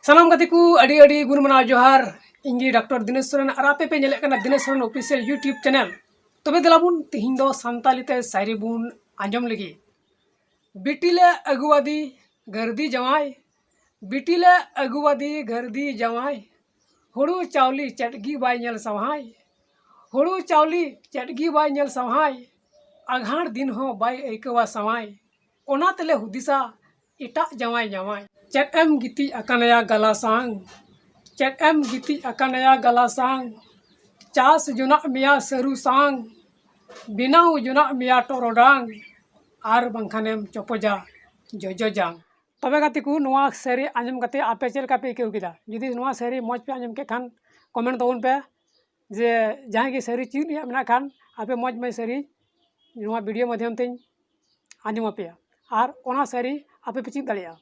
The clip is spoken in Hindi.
सलाम गति को अड़ी अड़ी गुरमना जोहार इंगी डॉक्टर दिनेश सोरेन और आपे पे नेले कना Dinesh Soren official YouTube channel तबे दलाबुन तिहिं दो संताली ते सायरी बुन आंजम लगी बिटिले अगुवादी गर्दी जवाई बिटिले अगुवादी गर्दी जवाई हुड़ू चावली चटगी बाय नेल सवहाय हुड़ू चावली चटगी बाय नेल सवहाय आघाड़ दिन हो बाय ऐकवा सवाय ओना तले हुदिसा इटा जवाई जवाई चट एम गिती अकनया गला सांग चट एम गिती अकनया गला सांग चास जुना मिया सरू सांग बिनाऊ जुना मिया टोरोडांग आर बंखानेम चोपोजा जोजो जांग तबे गाती को नोआ सेरी आंजम कते आपे चेल का पे केउ किदा जुदी नोआ सेरी मौज पे आंजम के खान कमेंट तबुन पे जे जहां की सेरी चीज या मेना खान आपे मौज में सेरी नोआ वीडियो माध्यम ते आंजम पे आर ओना सेरी आपे पे चीज दाड़िया।